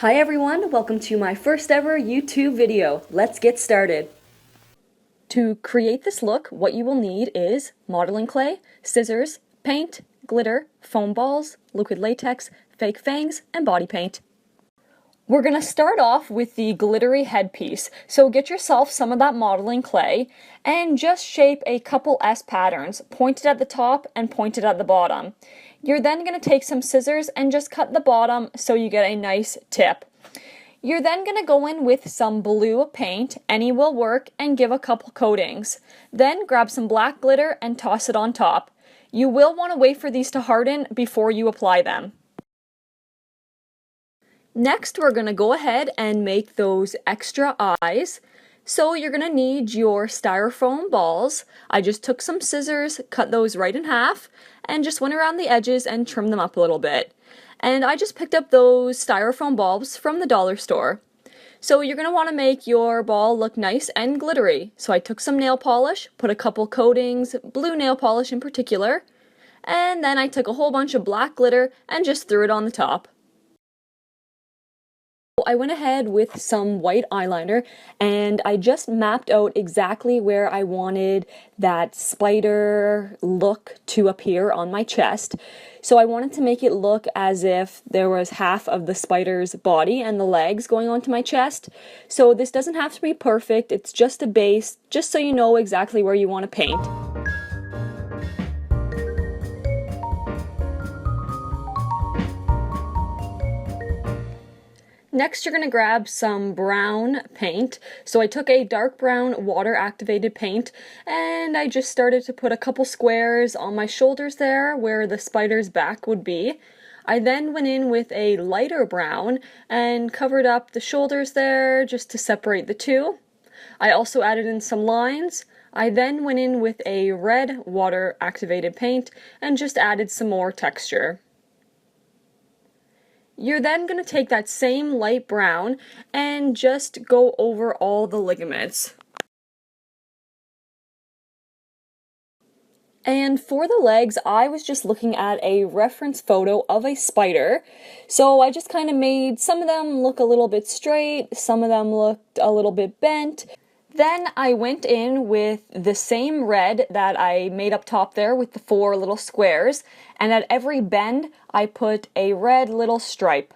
Hi everyone, welcome to my first ever YouTube video. Let's get started. To create this look, what you will need is modeling clay, scissors, paint, glitter, foam balls, liquid latex, fake fangs, and body paint. We're going to start off with the glittery headpiece, so get yourself some of that modeling clay and just shape a couple S patterns, pointed at the top and pointed at the bottom. You're then going to take some scissors and just cut the bottom so you get a nice tip. You're then going to go in with some blue paint, any will work, and give a couple coatings. Then grab some black glitter and toss it on top. You will want to wait for these to harden before you apply them. Next, we're going to go ahead and make those extra eyes. So you're going to need your styrofoam balls. I just took some scissors, cut those right in half, and just went around the edges and trimmed them up a little bit. And I just picked up those styrofoam bulbs from the dollar store. So you're going to want to make your ball look nice and glittery. So I took some nail polish, put a couple coatings, blue nail polish in particular, and then I took a whole bunch of black glitter and just threw it on the top. I went ahead with some white eyeliner and I just mapped out exactly where I wanted that spider look to appear on my chest. So I wanted to make it look as if there was half of the spider's body and the legs going onto my chest. So this doesn't have to be perfect, it's just a base, just so you know exactly where you want to paint. Next, you're going to grab some brown paint. So I took a dark brown water activated paint and I just started to put a couple squares on my shoulders there where the spider's back would be. I then went in with a lighter brown and covered up the shoulders there just to separate the two. I also added in some lines. I then went in with a red water activated paint and just added some more texture. You're then going to take that same light brown and just go over all the ligaments. And for the legs, I was just looking at a reference photo of a spider. So I just kind of made some of them look a little bit straight, some of them looked a little bit bent. Then I went in with the same red that I made up top there with the 4 little squares, and at every bend I put a red little stripe.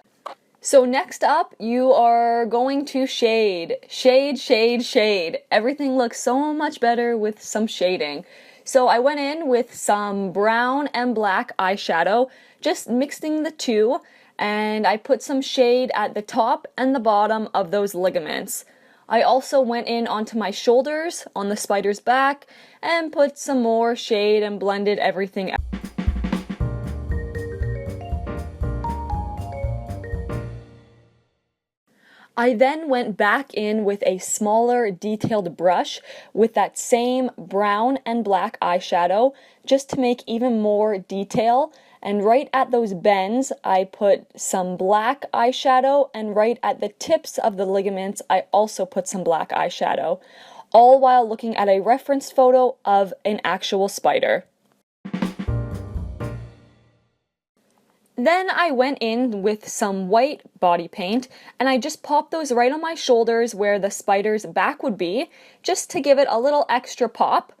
So next up you are going to shade. Shade, shade, shade. Everything looks so much better with some shading. So I went in with some brown and black eyeshadow, just mixing the two, and I put some shade at the top and the bottom of those ligaments. I also went in onto my shoulders, on the spider's back, and put some more shade and blended everything out. I then went back in with a smaller detailed brush with that same brown and black eyeshadow just to make even more detail. And right at those bends, I put some black eyeshadow, and right at the tips of the ligaments, I also put some black eyeshadow, all while looking at a reference photo of an actual spider. Then I went in with some white body paint, and I just popped those right on my shoulders where the spider's back would be, just to give it a little extra pop.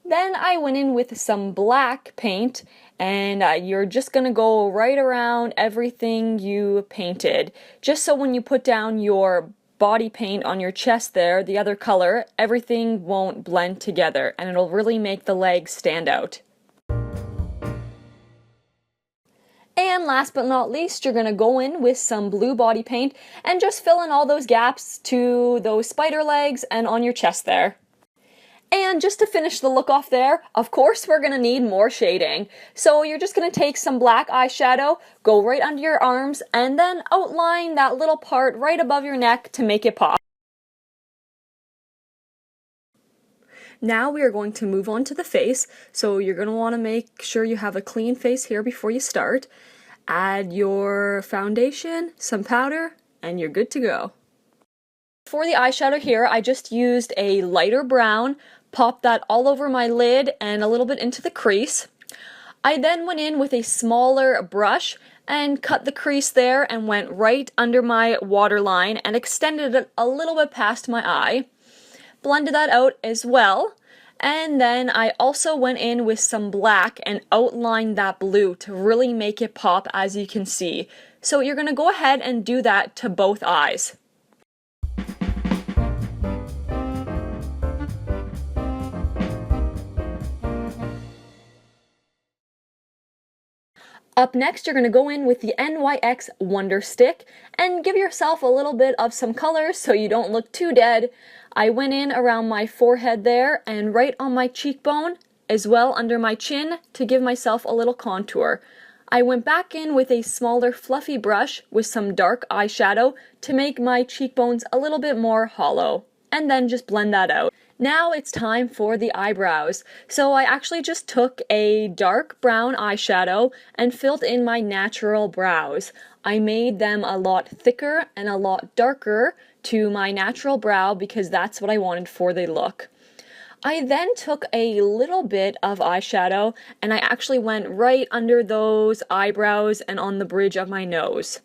Then I went in with some black paint, and you're just going to go right around everything you painted, just so when you put down your body paint on your chest there, the other color, everything won't blend together, and it'll really make the legs stand out. And last but not least, you're going to go in with some blue body paint and just fill in all those gaps to those spider legs and on your chest there. And just to finish the look off there, of course we're going to need more shading. So you're just going to take some black eyeshadow, go right under your arms, and then outline that little part right above your neck to make it pop. Now we are going to move on to the face, so you're going to want to make sure you have a clean face here before you start. Add your foundation, some powder, and you're good to go. For the eyeshadow here, I just used a lighter brown, popped that all over my lid and a little bit into the crease. I then went in with a smaller brush and cut the crease there and went right under my waterline and extended it a little bit past my eye. Blended that out as well. And then I also went in with some black and outlined that blue to really make it pop, as you can see. So you're going to go ahead and do that to both eyes. Up next, you're going to go in with the NYX Wonder Stick and give yourself a little bit of some color so you don't look too dead. I went in around my forehead there and right on my cheekbone, as well under my chin, to give myself a little contour. I went back in with a smaller fluffy brush with some dark eyeshadow to make my cheekbones a little bit more hollow, and then just blend that out. Now it's time for the eyebrows. So I actually just took a dark brown eyeshadow and filled in my natural brows. I made them a lot thicker and a lot darker to my natural brow because that's what I wanted for the look. I then took a little bit of eyeshadow and I actually went right under those eyebrows and on the bridge of my nose.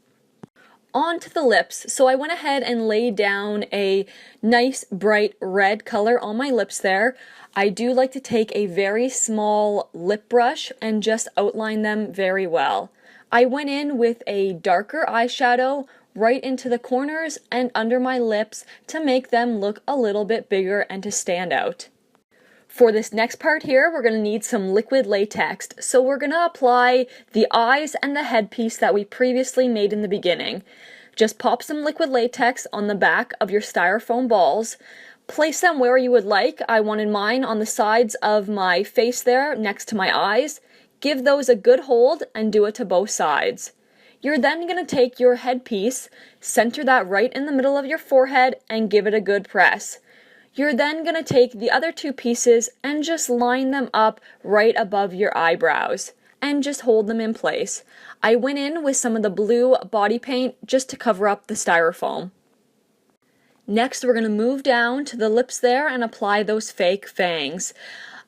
On to the lips, so I went ahead and laid down a nice bright red color on my lips there. I do like to take a very small lip brush and just outline them very well. I went in with a darker eyeshadow right into the corners and under my lips to make them look a little bit bigger and to stand out. For this next part here, we're going to need some liquid latex, so we're going to apply the eyes and the headpiece that we previously made in the beginning. Just pop some liquid latex on the back of your styrofoam balls. Place them where you would like. I wanted mine on the sides of my face there, next to my eyes. Give those a good hold and do it to both sides. You're then going to take your headpiece, center that right in the middle of your forehead, and give it a good press. You're then going to take the other two pieces and just line them up right above your eyebrows and just hold them in place. I went in with some of the blue body paint just to cover up the styrofoam. Next, we're going to move down to the lips there and apply those fake fangs.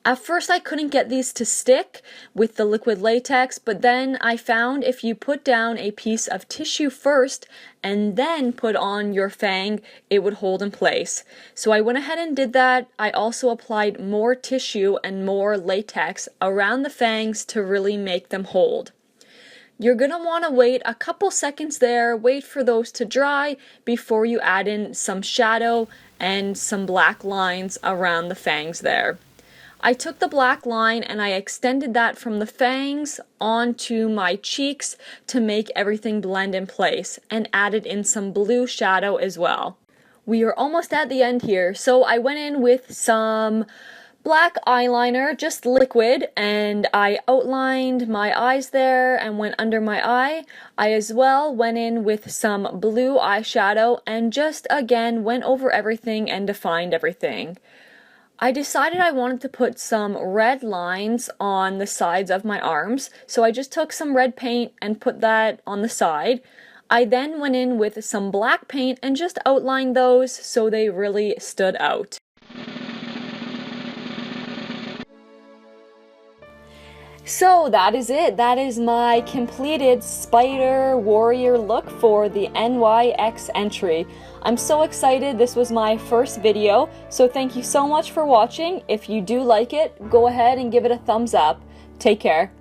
At first I couldn't get these to stick with the liquid latex, but then I found if you put down a piece of tissue first and then put on your fang, it would hold in place. So I went ahead and did that. I also applied more tissue and more latex around the fangs to really make them hold. You're going to want to wait a couple seconds there, wait for those to dry before you add in some shadow and some black lines around the fangs there. I took the black line and I extended that from the fangs onto my cheeks to make everything blend in place and added in some blue shadow as well. We are almost at the end here, so I went in with some black eyeliner, just liquid, and I outlined my eyes there and went under my eye. I as well went in with some blue eyeshadow and just again went over everything and defined everything. I decided I wanted to put some red lines on the sides of my arms, so I just took some red paint and put that on the side. I then went in with some black paint and just outlined those so they really stood out. So that is it. That is my completed spider warrior look for the NYX entry. I'm so excited. This was my first video, so thank you so much for watching. If you do like it, go ahead and give it a thumbs up. Take care.